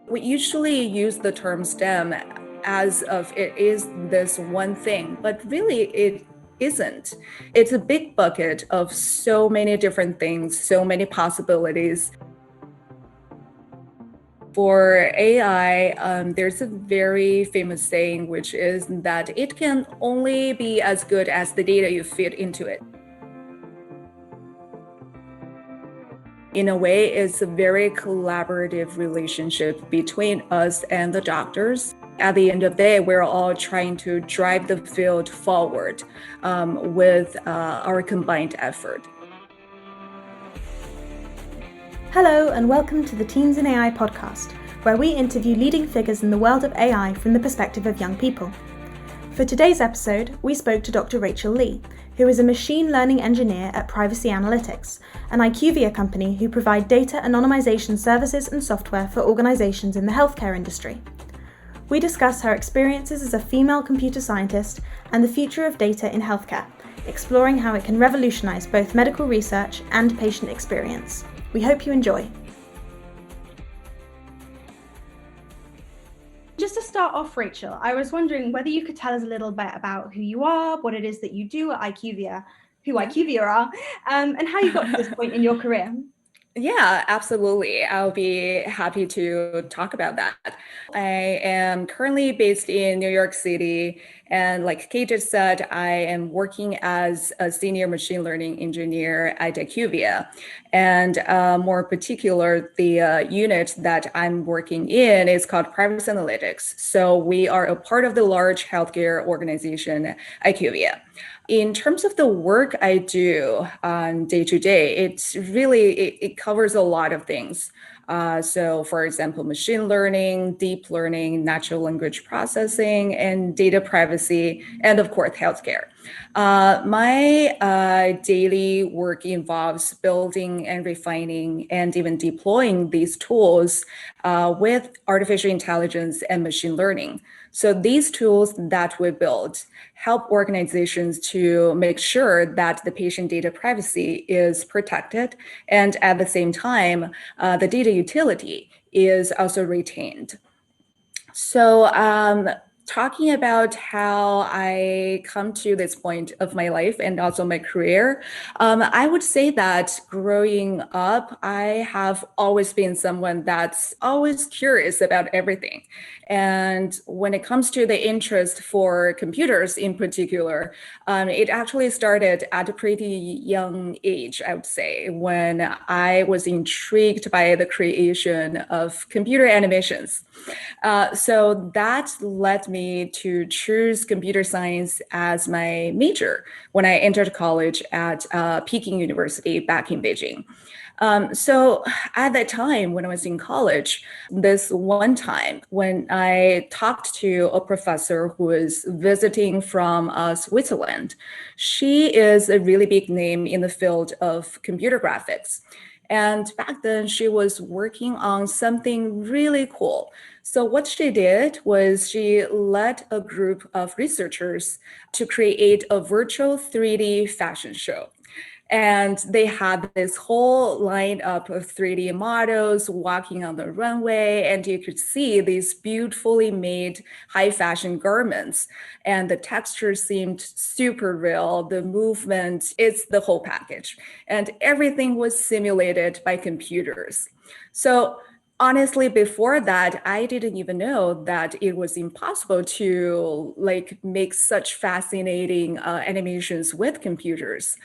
We usually use the term STEM as if it is this one thing, but really it isn't. It's a big bucket of so many different things, so many possibilities. For AI, there's a very famous saying, which is that it can only be as good as the data you feed into it. In a way, it's a very collaborative relationship between us and the doctors. At the end of the day, we're all trying to drive the field forward with our combined effort. Hello and welcome to the TeensinAI Podcast, where we interview leading figures in the world of AI from the perspective of young people. For today's episode, we spoke to Dr. Rachel Lee, who is a machine learning engineer at Privacy Analytics, an IQVIA company who provide data anonymisation services and software for organisations in the healthcare industry. We discuss her experiences as a female computer scientist and the future of data in healthcare, exploring how it can revolutionise both medical research and patient experience. We hope you enjoy. Just to start off, Rachel, I was wondering whether you could tell us a little bit about who you are, what it is that you do at IQVIA, who IQVIA are, and how you got to this point in your career. Yeah, absolutely. I'll be happy to talk about that. I am currently based in New York City. And like Kate just said, I am working as a senior machine learning engineer at IQVIA. And more particular, the unit that I'm working in is called Privacy Analytics. So we are a part of the large healthcare organization, IQVIA. In terms of the work I do day to day, it covers a lot of things. So for example, machine learning, deep learning, natural language processing, and data privacy, and of course, healthcare. My daily work involves building and refining and even deploying these tools with artificial intelligence and machine learning. So these tools that we build help organizations to make sure that the patient data privacy is protected, and at the same time, the data utility is also retained. So talking about how I come to this point of my life and also my career, I would say that growing up, I have always been someone that's always curious about everything. And when it comes to the interest for computers in particular, it actually started at a pretty young age, I would say, when I was intrigued by the creation of computer animations. So that led me to choose computer science as my major when I entered college at Peking University back in Beijing. So at that time, when I was in college, this one time when I talked to a professor who was visiting from Switzerland, she is a really big name in the field of computer graphics. And back then she was working on something really cool. So what she did was she led a group of researchers to create a virtual 3D fashion show. And they had this whole lineup of 3D models walking on the runway, and you could see these beautifully made high fashion garments. And the texture seemed super real. The movement, it's the whole package. And everything was simulated by computers. So honestly, before that, I didn't even know that it was impossible to make such fascinating animations with computers.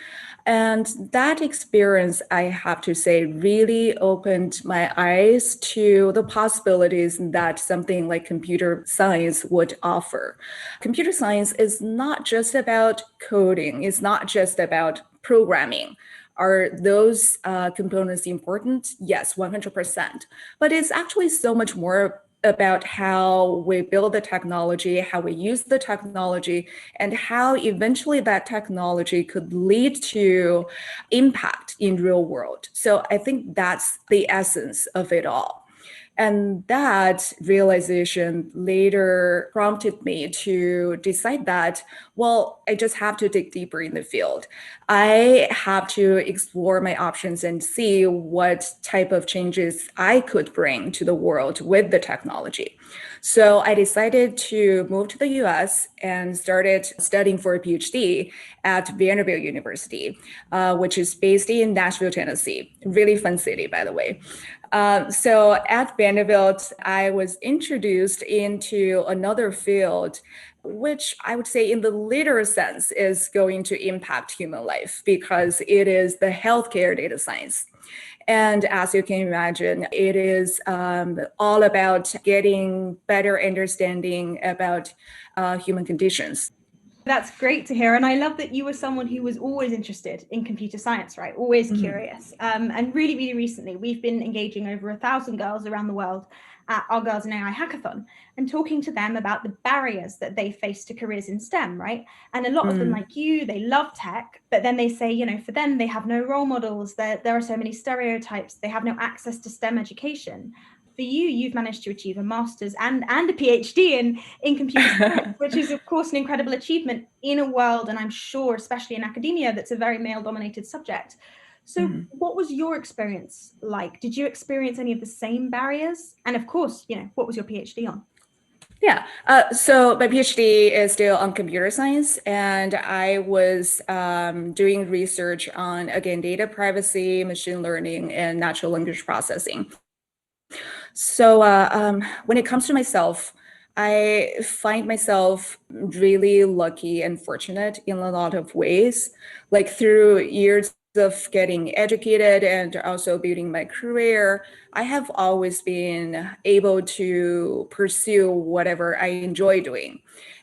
And that experience, I have to say, really opened my eyes to the possibilities that something like computer science would offer. Computer science is not just about coding, it's not just about programming. Are those components important? Yes, 100%. But it's actually so much more about how we build the technology, how we use the technology, and how eventually that technology could lead to impact in real world. So I think that's the essence of it all. And that realization later prompted me to decide that, well, I just have to dig deeper in the field. I have to explore my options and see what type of changes I could bring to the world with the technology. So I decided to move to the US and started studying for a PhD at Vanderbilt University, which is based in Nashville, Tennessee. Really fun city, by the way. So at Vanderbilt, I was introduced into another field, which I would say in the literal sense is going to impact human life because it is the healthcare data science. And as you can imagine, it is all about getting better understanding about human conditions. That's great to hear. And I love that you were someone who was always interested in computer science, right? Always curious. And really, really recently, we've been engaging over 1,000 girls around the world at our Girls in AI Hackathon and talking to them about the barriers that they face to careers in STEM, right? And a lot of them, like you, they love tech, but then they say, you know, for them, they have no role models. There are so many stereotypes. They have no access to STEM education. For you, you've managed to achieve a master's and a PhD in computer science, which is, of course, an incredible achievement in a world, and I'm sure, especially in academia, that's a very male-dominated subject. So what was your experience like? Did you experience any of the same barriers? And of course, you know, what was your PhD on? Yeah, so my PhD is still on computer science, and I was doing research on, again, data privacy, machine learning, and natural language processing. So when it comes to myself, I find myself really lucky and fortunate in a lot of ways, like through years of getting educated and also building my career, I have always been able to pursue whatever I enjoy doing.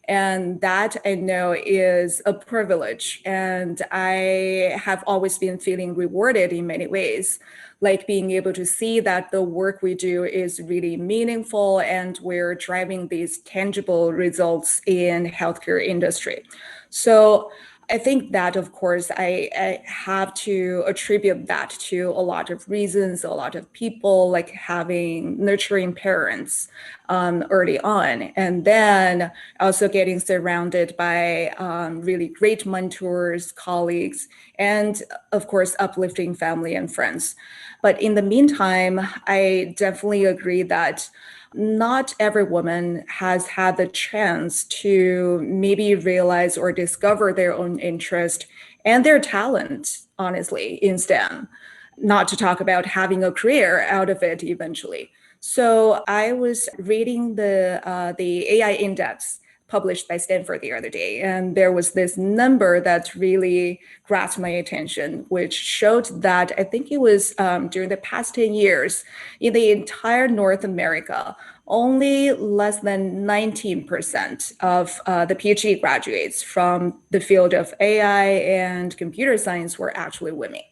And that I know is a privilege. And I have always been feeling rewarded in many ways, like being able to see that the work we do is really meaningful and we're driving these tangible results in healthcare industry. So I think that, of course, I have to attribute that to a lot of reasons, a lot of people, like having nurturing parents early on, and then also getting surrounded by really great mentors, colleagues, and of course, uplifting family and friends. But in the meantime, I definitely agree that not every woman has had the chance to maybe realize or discover their own interest and their talent, honestly, in STEM, not to talk about having a career out of it eventually. So I was reading the AI index published by Stanford the other day, and there was this number that really grasped my attention, which showed that I think it was during the past 10 years, in the entire North America, only less than 19% of the PhD graduates from the field of AI and computer science were actually women.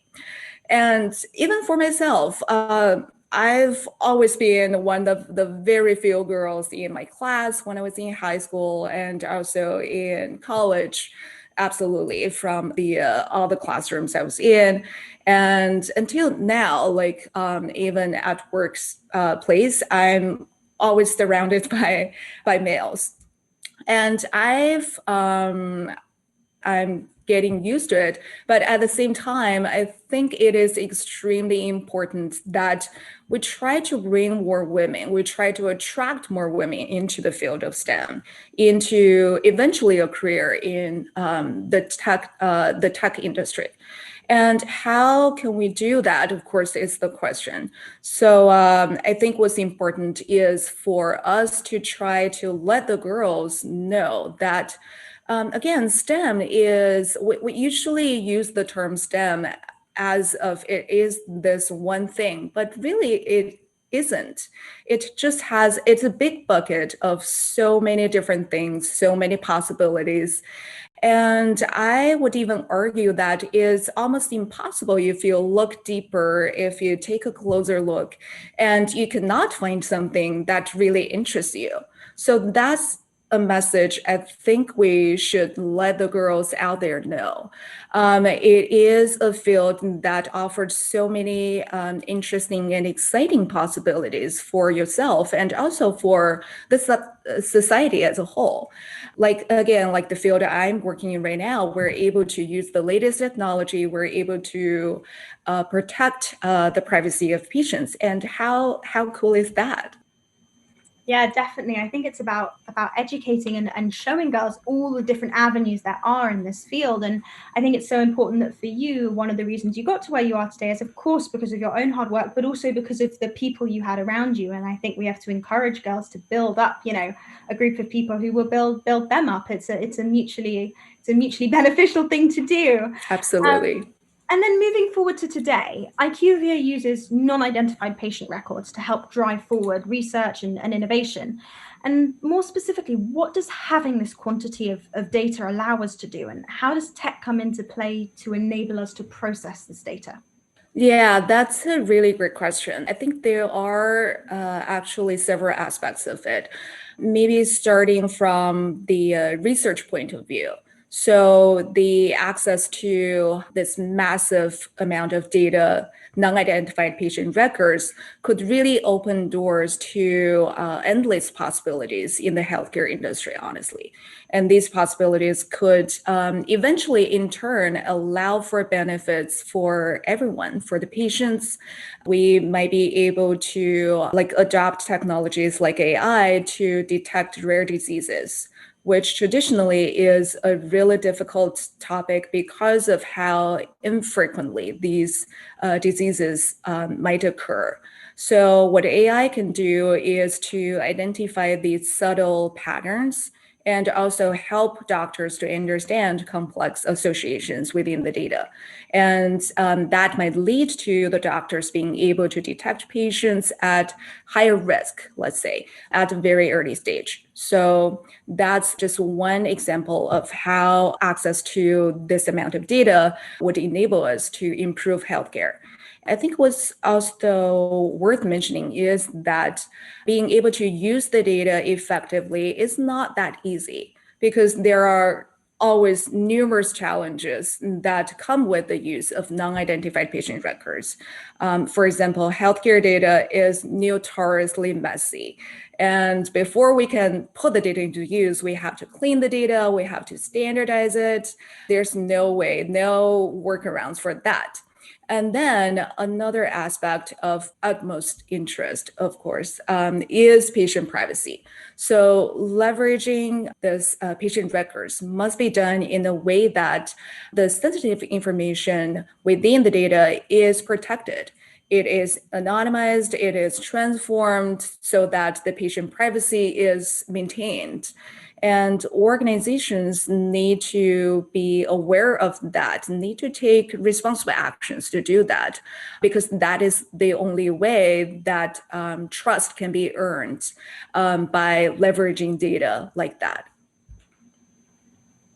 And even for myself, I've always been one of the very few girls in my class when I was in high school and also in college. Absolutely, from the all the classrooms I was in, and until now, like even at work's place, I'm always surrounded by males, and I'm getting used to it. But at the same time, I think it is extremely important that we try to bring more women, we try to attract more women into the field of STEM, into eventually a career in the tech industry. And how can we do that, of course, is the question. So I think what's important is for us to try to let the girls know that again, STEM is, we usually use the term STEM as of it is this one thing, but really it isn't. It just has, it's a big bucket of so many different things, so many possibilities. And I would even argue that is almost impossible if you look deeper, if you take a closer look, and you cannot find something that really interests you. So that's a message I think we should let the girls out there know. It is a field that offers so many interesting and exciting possibilities for yourself and also for the society as a whole. Like, again, like the field I'm working in right now, we're able to use the latest technology, we're able to protect the privacy of patients. And how cool is that? Yeah, definitely. I think it's about educating and showing girls all the different avenues there are in this field. And I think it's so important that for you, one of the reasons you got to where you are today is, of course, because of your own hard work, but also because of the people you had around you. And I think we have to encourage girls to build up, a group of people who will build them up. It's a mutually beneficial thing to do. Absolutely. And then moving forward to today, IQVIA uses non-identified patient records to help drive forward research and innovation. And more specifically, what does having this quantity of data allow us to do? And how does tech come into play to enable us to process this data? Yeah, that's a really great question. I think there are actually several aspects of it. Maybe starting from the research point of view. So the access to this massive amount of data, non-identified patient records, could really open doors to endless possibilities in the healthcare industry, honestly. And these possibilities could eventually, in turn, allow for benefits for everyone, for the patients. We might be able to adopt technologies like AI to detect rare diseases, which traditionally is a really difficult topic because of how infrequently these diseases might occur. So what AI can do is to identify these subtle patterns and also help doctors to understand complex associations within the data. And that might lead to the doctors being able to detect patients at higher risk, let's say, at a very early stage. So that's just one example of how access to this amount of data would enable us to improve healthcare. I think what's also worth mentioning is that being able to use the data effectively is not that easy because there are always numerous challenges that come with the use of non-identified patient records. For example, healthcare data is notoriously messy. And before we can put the data into use, we have to clean the data, we have to standardize it. There's no workarounds for that. And then another aspect of utmost interest, of course, is patient privacy. So leveraging this patient records must be done in a way that the sensitive information within the data is protected. It is anonymized, it is transformed so that the patient privacy is maintained. And organizations need to be aware of that, need to take responsible actions to do that, because that is the only way that trust can be earned by leveraging data like that.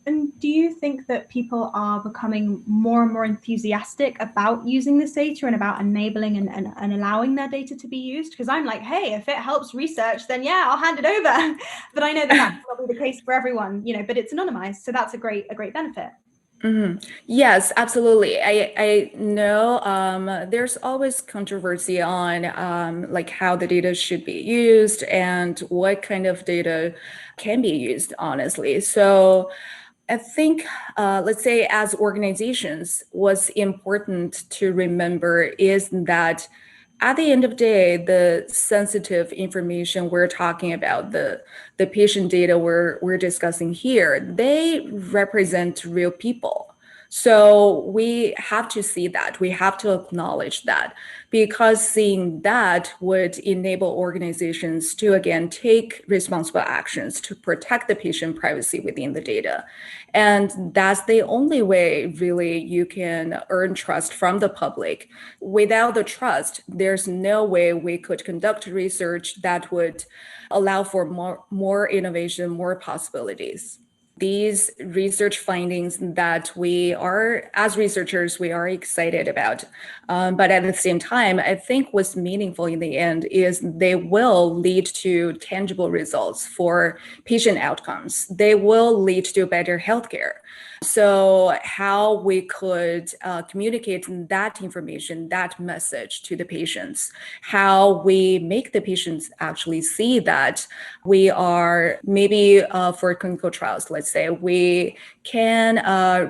And do you think that people are becoming more and more enthusiastic about using this data and about enabling and allowing their data to be used? Because I'm like, hey, if it helps research, then yeah, I'll hand it over. But I know that that's probably the case for everyone, but it's anonymized. So that's a great benefit. Mm-hmm. Yes, absolutely. I know there's always controversy on how the data should be used and what kind of data can be used, honestly. So I think, let's say, as organizations, what's important to remember is that at the end of the day, the sensitive information we're talking about, the patient data we're discussing here, they represent real people. So we have to see that. We have to acknowledge that, because seeing that would enable organizations to, again, take responsible actions to protect the patient privacy within the data. And that's the only way, really, you can earn trust from the public. Without the trust, there's no way we could conduct research that would allow for more innovation, more possibilities. these research findings that we are, as researchers, we are excited about. But at the same time, I think what's meaningful in the end is they will lead to tangible results for patient outcomes. They will lead to better healthcare. So how we could communicate that information, that message to the patients, how we make the patients actually see that we are maybe for clinical trials, let's say, we can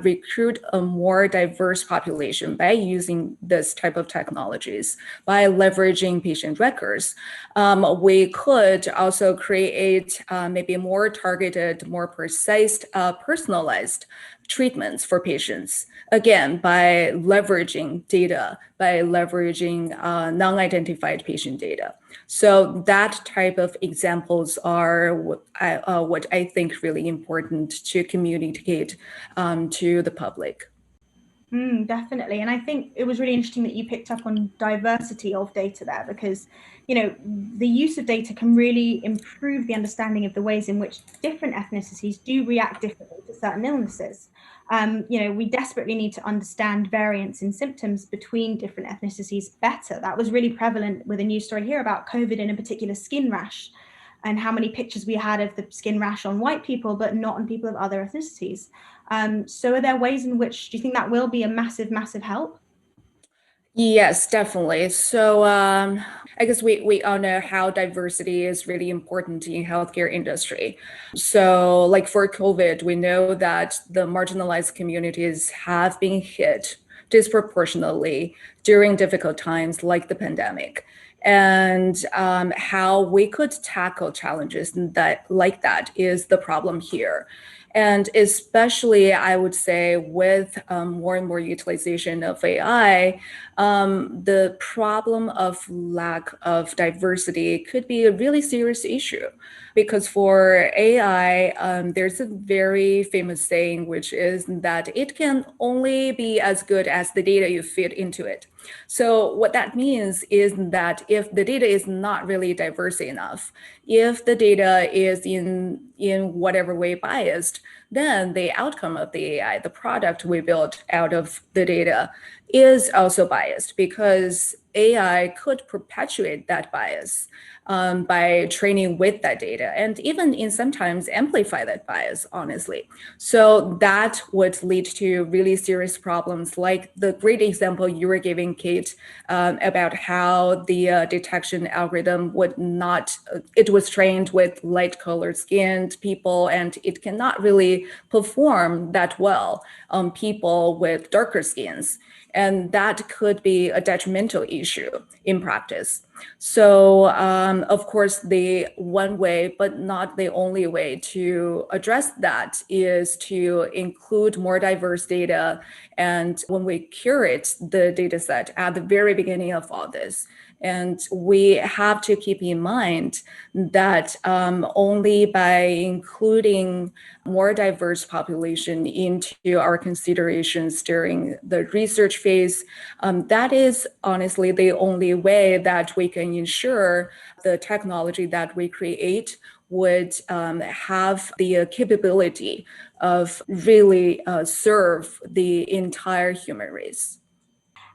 recruit a more diverse population by using this type of technologies, by leveraging patient records. We could also create maybe more targeted, more precise, personalized treatments for patients, again, by leveraging data, by leveraging non-identified patient data. So that type of examples are what I think really important to communicate to the public. Definitely. And I think it was really interesting that you picked up on diversity of data there, because, the use of data can really improve the understanding of the ways in which different ethnicities do react differently to certain illnesses. We desperately need to understand variance in symptoms between different ethnicities better. That was really prevalent with a news story here about COVID in a particular skin rash, and how many pictures we had of the skin rash on white people, but not on people of other ethnicities. So are there ways in which, do you think that will be a massive, massive help? Yes, definitely. So I guess we all know how diversity is really important in healthcare industry. So like for COVID, we know that the marginalized communities have been hit disproportionately during difficult times like the pandemic. And how we could tackle challenges that is the problem here. And especially, I would say, with more and more utilization of AI, the problem of lack of diversity could be a really serious issue. Because for AI, there's a very famous saying, which is that it can only be as good as the data you feed into it. So what that means is that if the data is not really diverse enough, if the data is in whatever way biased, then the outcome of the AI, the product we built out of the data, is also biased, because AI could perpetuate that bias by training with that data, and even in sometimes amplify that bias, honestly. So that would lead to really serious problems, like the great example you were giving, Kate, about how the detection algorithm it was trained with light colored skinned people, and it cannot really perform that well on people with darker skins. And that could be a detrimental issue in practice. So, of course, the one way, but not the only way to address that is to include more diverse data. And when we curate the data set at the very beginning of all this, and we have to keep in mind that only by including more diverse population into our considerations during the research phase, that is honestly the only way that we can ensure the technology that we create would have the capability of really serve the entire human race.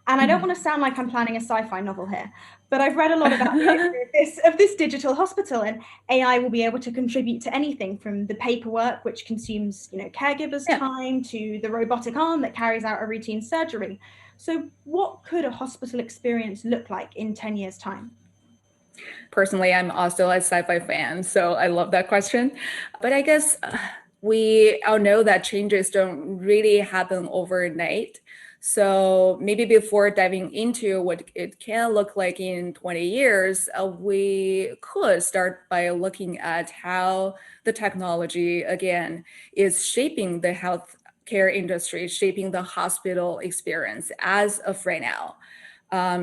And I don't want to sound like I'm planning a sci-fi novel here, but I've read a lot about the idea of this digital hospital, and AI will be able to contribute to anything from the paperwork, which consumes, caregivers' time, to the robotic arm that carries out a routine surgery. So what could a hospital experience look like in 10 years' time? Personally, I'm also a sci-fi fan, so I love that question. But I guess we all know that changes don't really happen overnight. So maybe before diving into what it can look like in 20 years, we could start by looking at how the technology, again, is shaping the healthcare industry, shaping the hospital experience as of right now.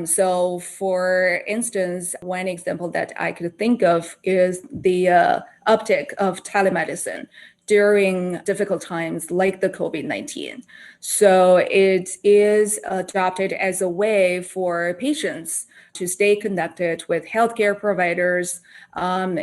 So for instance, one example that I could think of is the uptick of telemedicine during difficult times like the COVID-19. So it is adopted as a way for patients to stay connected with healthcare providers.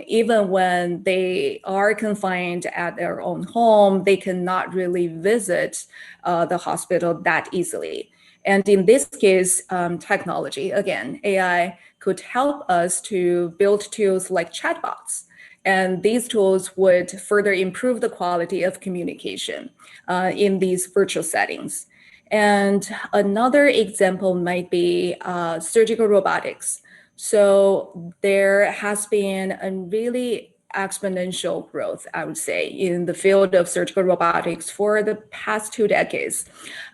Even when they are confined at their own home, they cannot really visit the hospital that easily. And in this case, technology, again, AI could help us to build tools like chatbots. And these tools would further improve the quality of communication in these virtual settings. And another example might be surgical robotics. So there has been a really exponential growth, I would say, in the field of surgical robotics for the past 2 decades.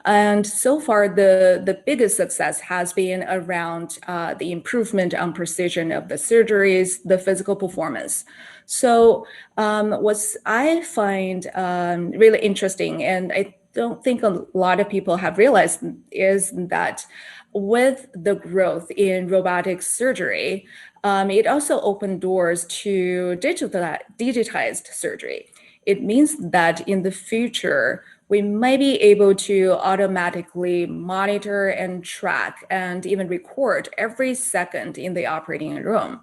And so far, the biggest success has been around the improvement on precision of the surgeries, the physical performance. So what I find really interesting, and I don't think a lot of people have realized, is that with the growth in robotic surgery, it also opened doors to digitized surgery. It means that in the future, we might be able to automatically monitor and track and even record every second in the operating room.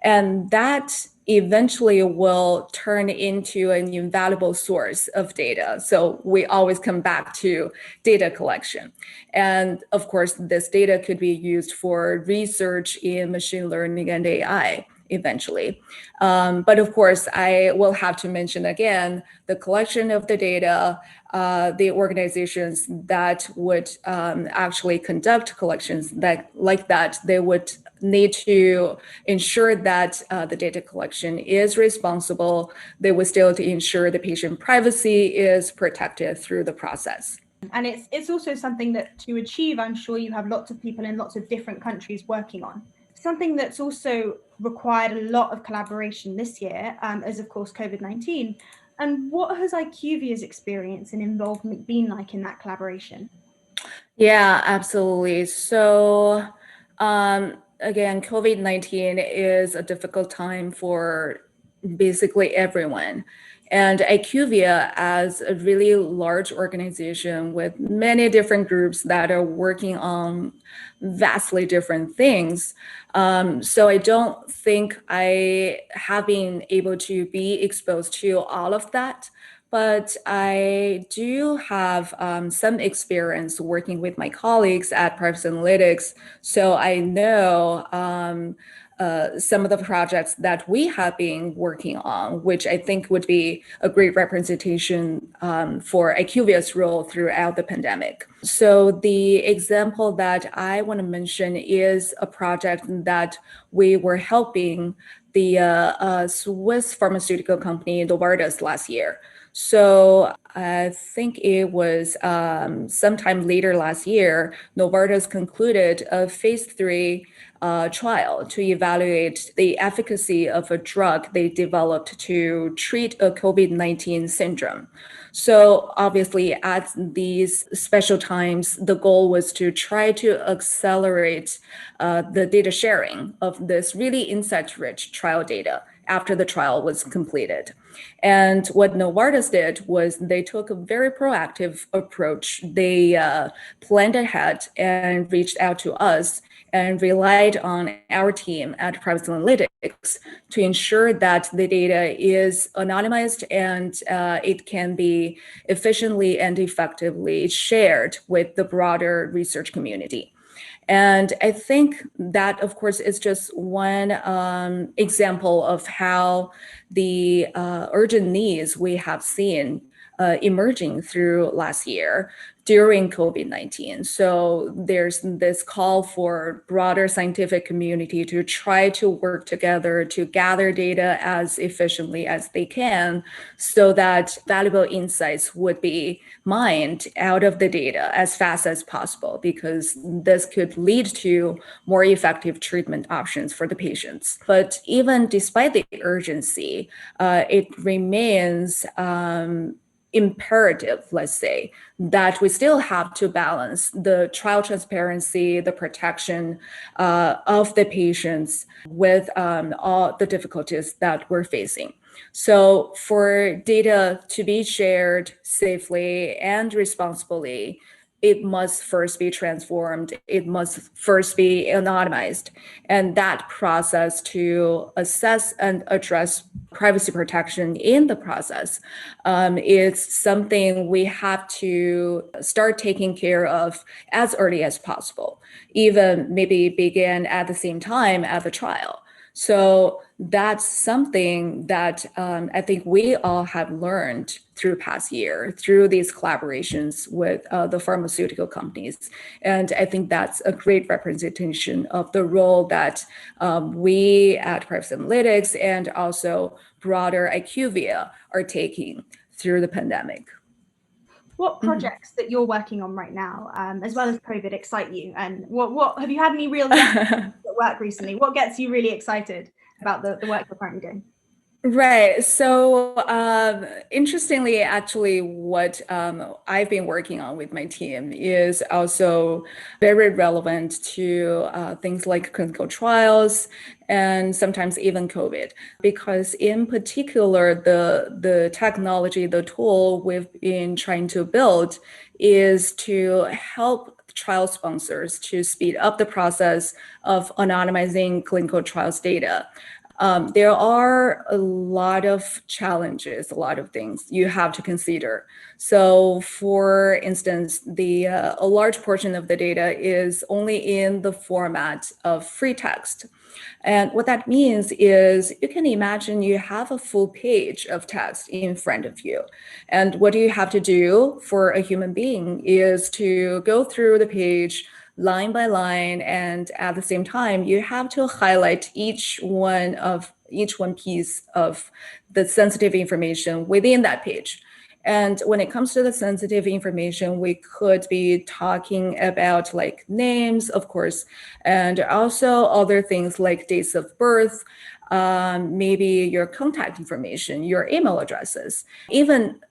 And that eventually will turn into an invaluable source of data. So we always come back to data collection. And of course, this data could be used for research in machine learning and AI eventually. But of course, I will have to mention again, the collection of the data, the organizations that would actually conduct collections like that, they would need to ensure that the data collection is responsible. They would still to ensure the patient privacy is protected through the process. And it's also something that to achieve, I'm sure you have lots of people in lots of different countries working on. Something that's also required a lot of collaboration this year is, of course, COVID-19. And what has IQVIA's experience and involvement been like in that collaboration? Yeah, absolutely. So again, COVID-19 is a difficult time for basically everyone. And IQVIA, as a really large organization with many different groups that are working on vastly different things. So I don't think I have been able to be exposed to all of that. But I do have some experience working with my colleagues at Privacy Analytics. So I know some of the projects that we have been working on, which I think would be a great representation for IQVIA's role throughout the pandemic. So the example that I want to mention is a project that we were helping the Swiss pharmaceutical company Novartis last year. So I think it was sometime later last year, Novartis concluded a phase 3 trial to evaluate the efficacy of a drug they developed to treat a COVID-19 syndrome. So obviously at these special times, the goal was to try to accelerate the data sharing of this really insight-rich trial data after the trial was completed. And what Novartis did was they took a very proactive approach. They planned ahead and reached out to us and relied on our team at Privacy Analytics to ensure that the data is anonymized and it can be efficiently and effectively shared with the broader research community. And I think that, of course, is just one example of how the urgent needs we have seen emerging through last year during COVID-19. So there's this call for broader scientific community to try to work together to gather data as efficiently as they can so that valuable insights would be mined out of the data as fast as possible, because this could lead to more effective treatment options for the patients. But even despite the urgency, it remains imperative, let's say, that we still have to balance the trial transparency, the protection of the patients with all the difficulties that we're facing. So for data to be shared safely and responsibly, it must first be transformed. It must first be anonymized. And that process to assess and address privacy protection in the process is something we have to start taking care of as early as possible, even maybe begin at the same time as the trial. So that's something that I think we all have learned through past year, through these collaborations with the pharmaceutical companies. And I think that's a great representation of the role that we at Privacy Analytics and also broader IQVIA are taking through the pandemic. What projects that you're working on right now, as well as COVID, excite you? And what have you had any real work recently? What gets you really excited about the work you're currently doing? Right. So interestingly, actually, what I've been working on with my team is also very relevant to things like clinical trials and sometimes even COVID, because in particular, the technology, the tool we've been trying to build is to help trial sponsors to speed up the process of anonymizing clinical trials data. There are a lot of challenges, a lot of things you have to consider. So, for instance, a large portion of the data is only in the format of free text. And what that means is you can imagine you have a full page of text in front of you. And what do you have to do for a human being is to go through the page line by line, and at the same time you have to highlight each one piece of the sensitive information within that page. And when it comes to the sensitive information, we could be talking about like names, of course, and also other things like dates of birth, maybe your contact information, your email addresses, even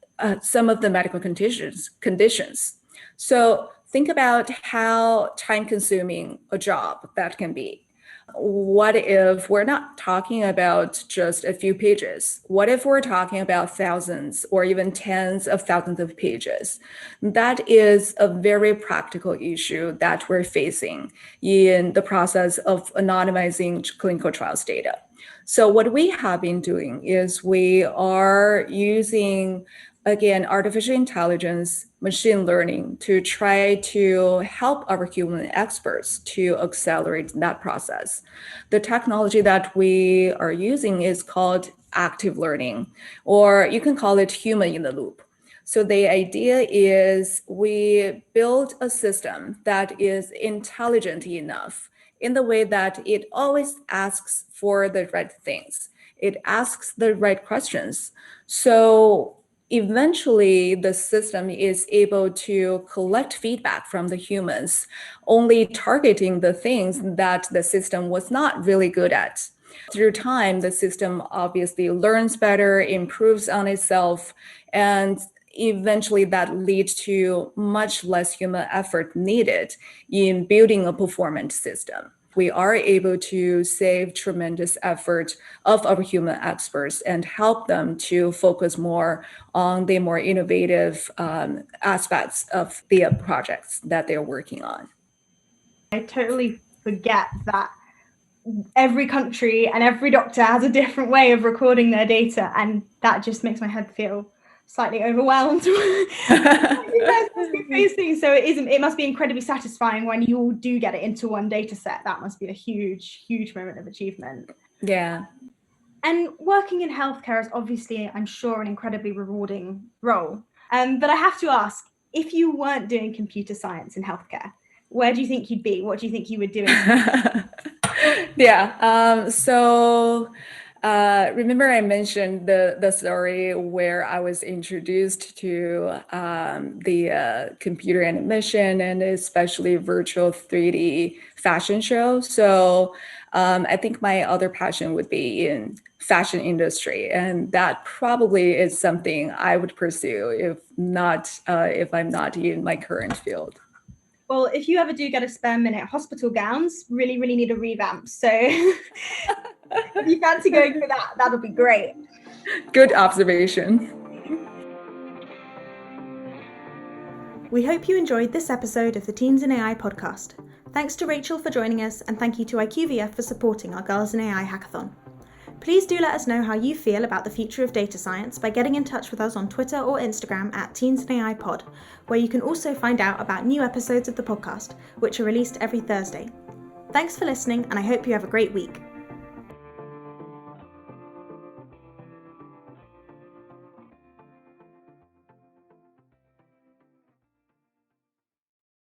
some of the medical conditions. So think about how time-consuming a job that can be. What if we're not talking about just a few pages? What if we're talking about thousands or even tens of thousands of pages? That is a very practical issue that we're facing in the process of anonymizing clinical trials data. So what we have been doing is we are using, again, artificial intelligence, machine learning to try to help our human experts to accelerate that process. The technology that we are using is called active learning, or you can call it human in the loop. So the idea is we build a system that is intelligent enough in the way that it always asks for the right things. It asks the right questions. So eventually the system is able to collect feedback from the humans, only targeting the things that the system was not really good at. Through time, the system obviously learns better, improves on itself, and eventually that leads to much less human effort needed in building a performant system. We are able to save tremendous effort of our human experts and help them to focus more on the more innovative aspects of the projects that they're working on. I totally forget that every country and every doctor has a different way of recording their data, and that just makes my head feel slightly overwhelmed. So it must be incredibly satisfying when you do get it into one data set. That must be a huge moment of achievement. Yeah. And working in healthcare is obviously, I'm sure, an incredibly rewarding role. But I have to ask, if you weren't doing computer science in healthcare, where do you think you'd be? What do you think you would do? Yeah. Remember I mentioned the story where I was introduced to the computer animation and especially virtual 3D fashion show. So I think my other passion would be in fashion industry, and that probably is something I would pursue if I'm not in my current field. Well, if you ever do get a spare minute, hospital gowns really need a revamp. So if you fancy going for that, that'll be great. Good observation. We hope you enjoyed this episode of the Teens in AI podcast. Thanks to Rachel for joining us, and thank you to IQVIA for supporting our Girls in AI hackathon. Please do let us know how you feel about the future of data science by getting in touch with us on Twitter or Instagram at TeensinAI Pod, where you can also find out about new episodes of the podcast, which are released every Thursday. Thanks for listening, and I hope you have a great week.